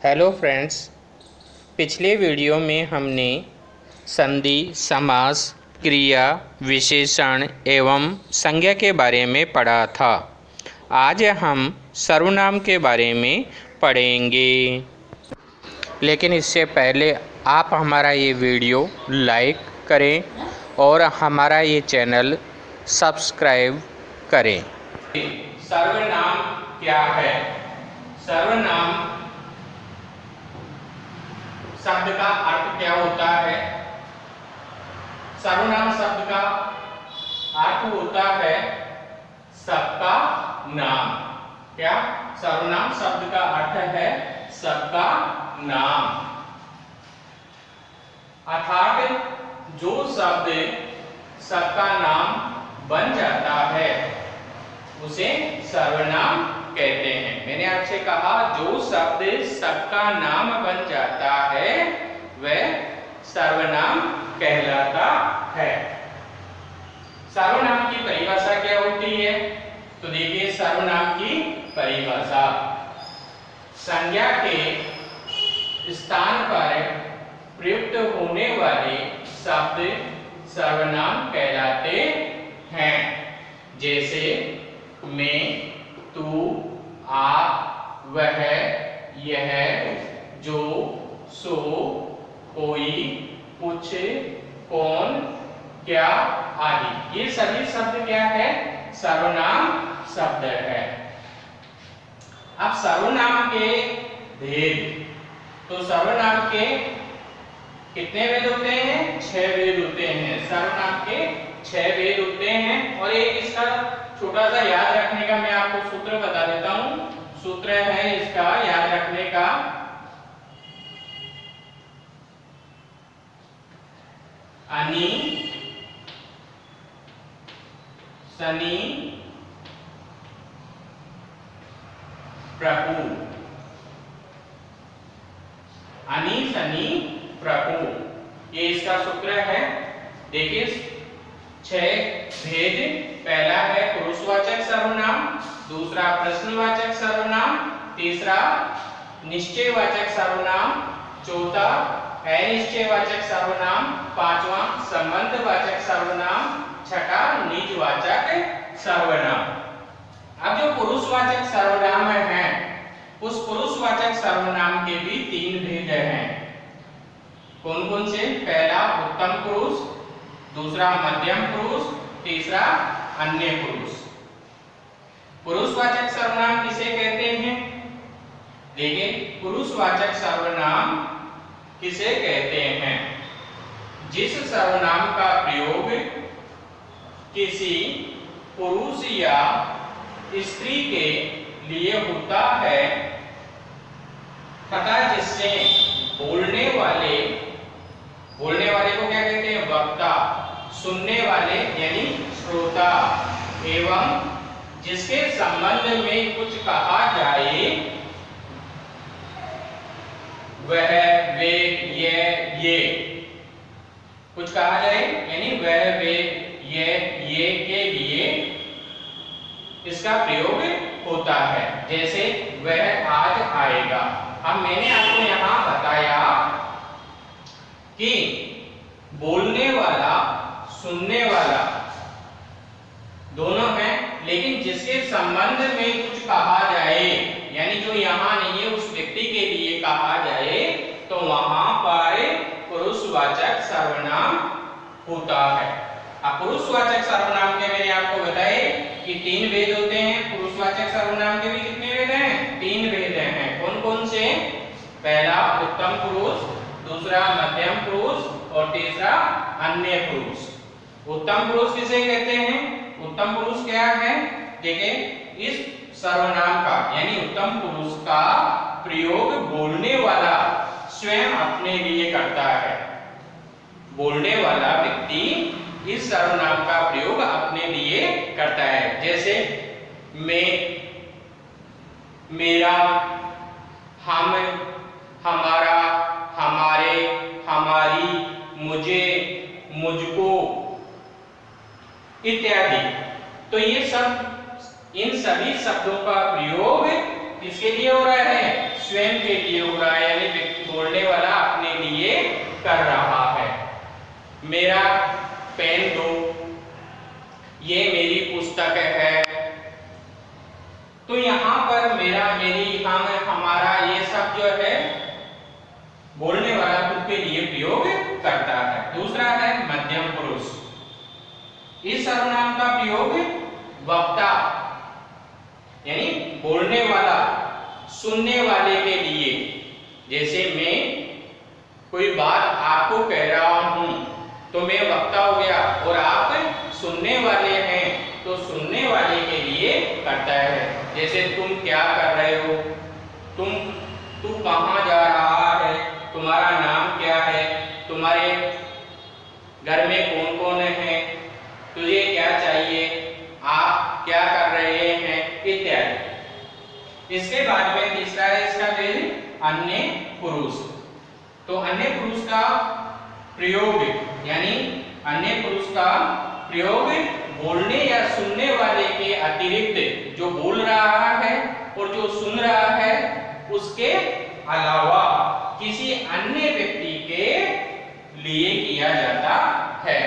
Hello friends, पिछले video में हमने संधि, समास, क्रिया, विशेषण एवं संज्ञा के बारे में पढ़ा था। आज हम सर्वनाम के बारे में पढ़ेंगे। लेकिन इससे पहले आप हमारा ये वीडियो लाइक करें और हमारा ये चैनल सब्सक्राइब करें। सर्वनाम क्या है? सर्वनाम शब्द का अर्थ क्या होता है? सर्वनाम शब्द का अर्थ होता है सबका नाम। क्या? सर्वनाम शब्द का अर्थ है सबका नाम, अर्थात जो शब्द सबका नाम बन जाता है उसे सर्वनाम कहते हैं। मैंने आपसे कहा जो शब्द सबका नाम बन जाता है वह सर्वनाम कहलाता है। सर्वनाम की परिभाषा क्या होती है? तो देखिए, सर्वनाम की परिभाषा संज्ञा के स्थान पर प्रयुक्त होने वाले शब्द सर्वनाम कहलाते हैं। जैसे मैं, तू, आप, वह, यह, जो, सो, कोई, कुछ, कौन, क्या आदि। ये सभी शब्द क्या है? सर्वनाम शब्द है। अब सर्वनाम के भेद, तो सर्वनाम के कितने भेद होते हैं? 6 भेद होते हैं। सर्वनाम के 6 भेद होते हैं। और एक इसका छोटा सा याद रखने का मैं आपको सूत्र बता देता हूं। सूत्र है इसका याद रखने का, अनि, सनी, प्रभु। अनि, सनी, प्रभु, ये इसका सूत्र है। देखिए 6 भेद। पहला है पुरुषवाचक सर्वनाम, दूसरा प्रश्नवाचक सर्वनाम, तीसरा निश्चयवाचक सर्वनाम, चौथा अनिश्चयवाचक सर्वनाम, पांचवा संबंधवाचक सर्वनाम, छठा निजवाचक सर्वनाम। अब जो पुरुषवाचक सर्वनाम है उस पुरुषवाचक सर्वनाम के भी 3 भेद हैं। कौन कौन से? पहला उत्तम पुरुष, दूसरा मध्यम पुरुष, तीसरा अन्य पुरुष। पुरुषवाचक सर्वनाम किसे कहते हैं? देखिए, पुरुषवाचक सर्वनाम किसे कहते हैं? जिस सर्वनाम का प्रयोग किसी पुरुष या स्त्री के लिए होता है तथा जिससे बोलने वाले को क्या कहते हैं? वक्ता, सुनने वाले यानी श्रोता, एवं जिसके संबंध में कुछ कहा जाए वह, वे, ये कुछ कहा जाए यानी वह, वे, ये के लिए इसका प्रयोग होता है। जैसे वह आज आएगा। अब मैंने आपको यहां बताया कि बोलने वाला, सुनने वाला दोनों हैं, लेकिन जिसके संबंध में कुछ कहा जाए यानी जो यहां नहीं है उस व्यक्ति के लिए कहा जाए तो वहां पर पुरुषवाचक सर्वनाम होता है। अब पुरुषवाचक सर्वनाम के मैंने आपको बताए कि 3 भेद होते हैं। पुरुषवाचक सर्वनाम के भी कितने भेद हैं? 3 भेद हैं। कौन कौन से? पहला उत्तम पुरुष, दूसरा मध्यम पुरुष और तीसरा अन्य पुरुष। उत्तम पुरुष किसे कहते हैं? उत्तम पुरुष क्या है? देखिए, इस सर्वनाम का यानी उत्तम पुरुष का प्रयोग बोलने वाला स्वयं अपने लिए करता है। बोलने वाला व्यक्ति इस सर्वनाम का प्रयोग अपने लिए करता है। जैसे मैं, मेरा, हम, हमारा, हमारे, हमारी, मुझे, मुझको इत्यादि। तो ये सब, इन सभी शब्दों का प्रयोग किसके लिए हो रहा है? स्वयं के लिए हो रहा है। कर रहा है। मेरा पेन दो, ये मेरी पुस्तक है। तो यहाँ पर मेरा, मेरी, हम, हमारा, ये सब जो है बोलने वाला खुद के लिए प्रयोग करता है। दूसरा है मध्यम पुरुष। इस सर्वनाम का प्रयोग वक्ता यानी बोलने वाला, सुनने वाले के लिए, जैसे मैं कोई बात आपको कह रहा हूं तो मैं वक्ता हो गया, और आप सुनने वाले हैं तो सुनने वाले के लिए करता है। जैसे तुम क्या कर रहे हो, तू कहां जा रहा है, तुम्हारा नाम क्या है, तुम्हारे घर में कौन कौन है, तुझे क्या चाहिए, आप क्या कर रहे हैं, इत्यादि। इसके बाद में तीसरा है इसका अन्य पुरुष। तो अन्य पुरुष का प्रयोग यानी अन्य पुरुष का प्रयोग बोलने या सुनने वाले के अतिरिक्त, जो बोल रहा है और जो सुन रहा है उसके अलावा किसी अन्य व्यक्ति के लिए किया जाता है।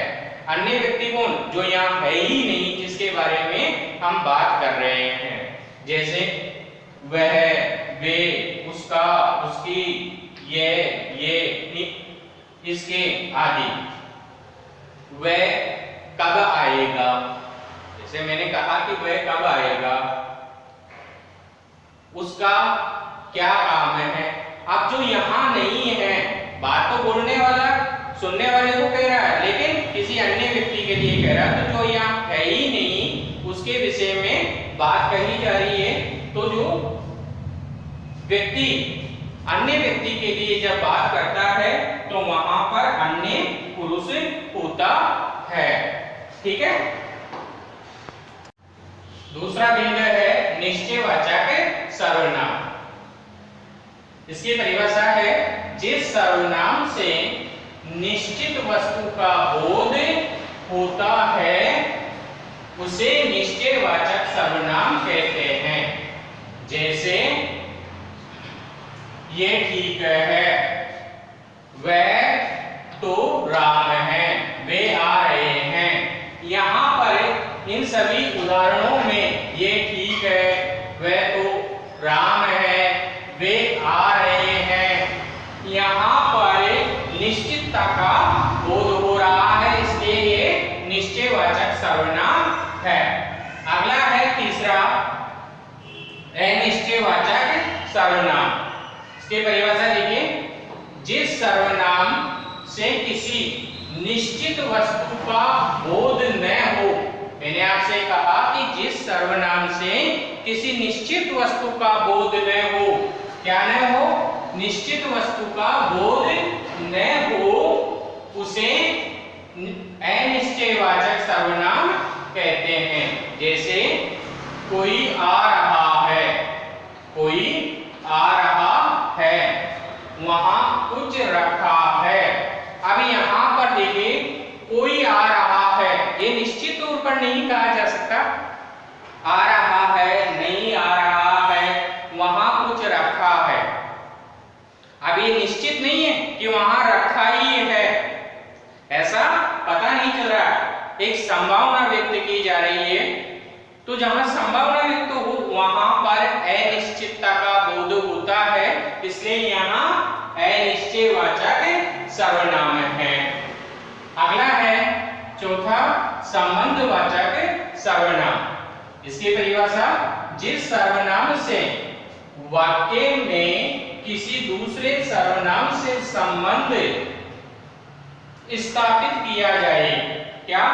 अन्य व्यक्ति कौन? जो यहाँ है ही नहीं, जिसके बारे में हम बात कर रहे हैं। जैसे वह, वे, उसका, उसकी, ये, इसके आदि। वह कब आएगा, जैसे मैंने कहा कि वह कब आएगा, उसका क्या काम है। अब जो यहाँ नहीं है, बात तो बोलने वाला सुनने वाले को कह रहा है, लेकिन किसी अन्य व्यक्ति के लिए कह रहा है, तो जो यहाँ है ही नहीं उसके विषय में बात कही जा रही है। तो जो व्यक्ति अन्य व्यक्ति के लिए जब बात करता है तो वहां पर अन्य पुरुष होता है। ठीक है। दूसरा भेद है निश्चयवाचक सर्वनाम। इसकी परिभाषा है जिस सर्वनाम से निश्चित वस्तु का बोध होता है उसे निश्चयवाचक सर्वनाम कहते हैं। जैसे ये ठीक है, वह तो राम है, वे आ रहे हैं। यहाँ पर इन सभी उदाहरणों में ये ठीक है, वह तो राम है, वे आ रहे हैं, यहाँ पर निश्चितता का बोध हो रहा है, इसलिए ये निश्चयवाचक सर्वनाम है। अगला है तीसरा अनिश्चयवाचक सर्वनाम। इसकी परिभाषा देखिए, जिस सर्वनाम से किसी निश्चित वस्तु का बोध न हो। मैंने आपसे कहा कि जिस सर्वनाम से किसी निश्चित वस्तु का बोध न हो, क्या न हो, निश्चित वस्तु का बोध न हो, उसे अनिश्चयवाचक सर्वनाम कहते हैं। जैसे कोई आ रहा है, कोई आ रहा है, वहां कुछ रखा है। अब यहाँ पर देखिए, कोई आ रहा है, ये निश्चित तौर पर नहीं कहा जा सकता। आ रहा है, नहीं आ रहा है, वहां कुछ रखा है। अब ये निश्चित नहीं है कि वहां रखा ही है, ऐसा पता नहीं चल रहा। एक संभावना व्यक्त की जा रही है। तो जहां संभावना व्यक्त हो वहां पर अनिश्चितता का बोध होता है, इसलिए यहाँ अनिश्चयवाचक सर्वनाम है। अगला है चौथा संबंधवाचक सर्वनाम। इसकी परिभाषा, जिस सर्वनाम से वाक्य में किसी दूसरे सर्वनाम से संबंध स्थापित किया जाए। क्या?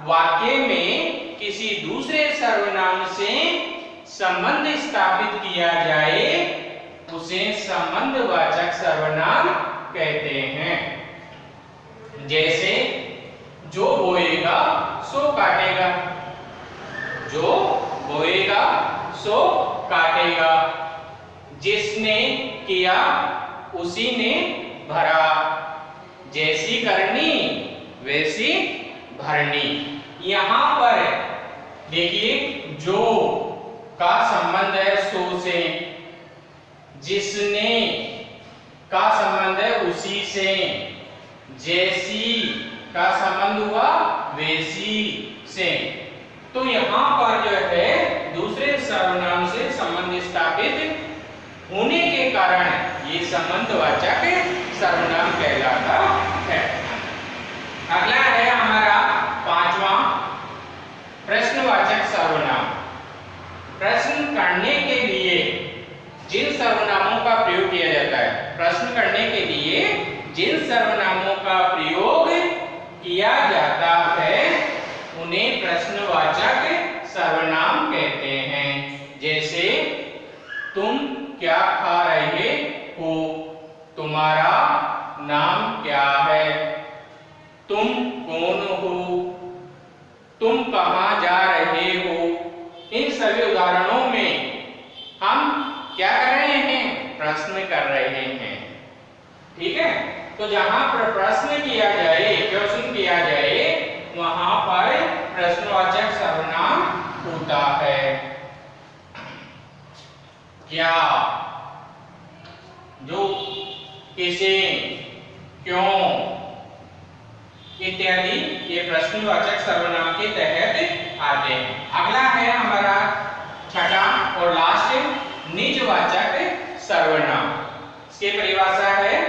वाक्य में किसी दूसरे सर्वनाम से संबंध स्थापित किया जाए उसे संबंधवाचक सर्वनाम कहते हैं। जैसे जो बोएगा सो काटेगा, जो बोएगा सो काटेगा, जिसने किया उसी ने भरा, जैसी करनी वैसी भरनी। यहाँ पर देखिए, जो का संबंध है सो से, जिसने का संबंध है उसी से, जैसी का संबंध हुआ वैसी से। तो यहाँ पर जो है दूसरे सर्वनाम से संबंध स्थापित होने के कारण ये संबंधवाचक सर्वनाम कहलाता है। अगला है हमारा पांचवा प्रश्नवाचक सर्वनाम। प्रश्न करने के लिए जिन सर्वनामों का प्रयोग किया जाता है, प्रश्न करने के लिए जिन सर्वनामों का प्रयोग किया जाता है उन्हें प्रश्नवाचक सर्वनाम कहते हैं। जैसे तुम क्या खा रहे हो, तुम्हारा नाम क्या है, तुम कौन हो, तुम कहां जा रहे हो। इन सभी उदाहरणों में हम क्या कर रहे हैं, प्रश्न कर रहे हैं। ठीक है, तो जहां पर प्रश्न किया जाए, क्वेश्चन किया जाए, वहां पर प्रश्नवाचक सर्वनाम होता है। क्या, जो, किसे, क्यों इत्यादि ये प्रश्नवाचक सर्वनाम के तहत आते हैं। अगला है हमारा छठा और लास्ट निजवाचक सर्वनाम। इसकी परिभाषा है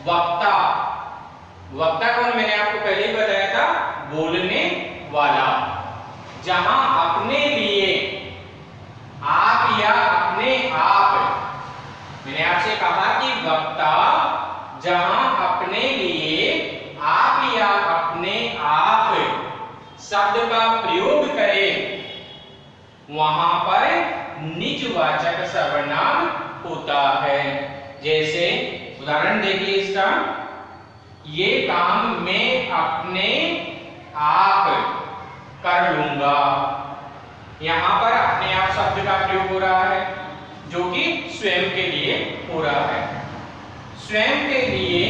वक्ता। वक्ता कौन, मैंने आपको पहले ही बताया था, बोलने वाला। जहां अपने लिए आप या अपने आप, मैंने आपसे कहा कि वक्ता जहां अपने लिए आप या अपने आप शब्द का प्रयोग करे वहां पर निजवाचक सर्वनाम होता है। जैसे उदाहरण देखिए इसका, ये काम मैं अपने आप कर लूंगा। यहां पर अपने आप शब्द का प्रयोग हो रहा है जो कि स्वयं के लिए हो रहा है। स्वयं के लिए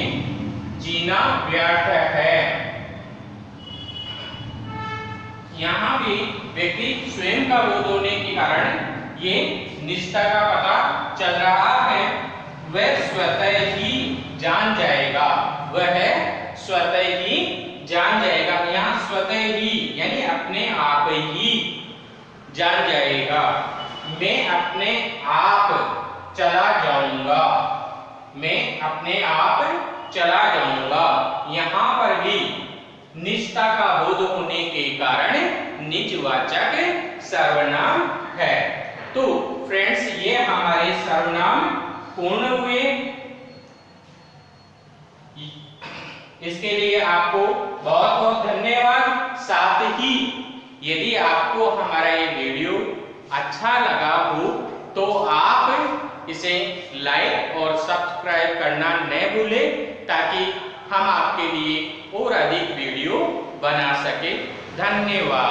जीना व्यर्थ है। यहां भी व्यक्ति स्वयं का बोध होने के कारण ये निजता का पता चल रहा है। वह स्वतः ही जान जाएगा, वह स्वतः ही जान जाएगा। यहाँ स्वतः ही यानी अपने आप ही जान जाएगा। मैं अपने आप चला जाऊंगा, मैं अपने आप चला जाऊंगा। यहाँ पर भी निजता का बोध होने के कारण निजवाचक सर्वनाम है। तो फ्रेंड्स, ये हमारे सर्वनाम पूर्ण हुए। इसके लिए आपको बहुत बहुत धन्यवाद। साथ ही यदि आपको हमारा ये वीडियो अच्छा लगा हो तो आप इसे लाइक और सब्सक्राइब करना न भूलें, ताकि हम आपके लिए और अधिक वीडियो बना सके। धन्यवाद।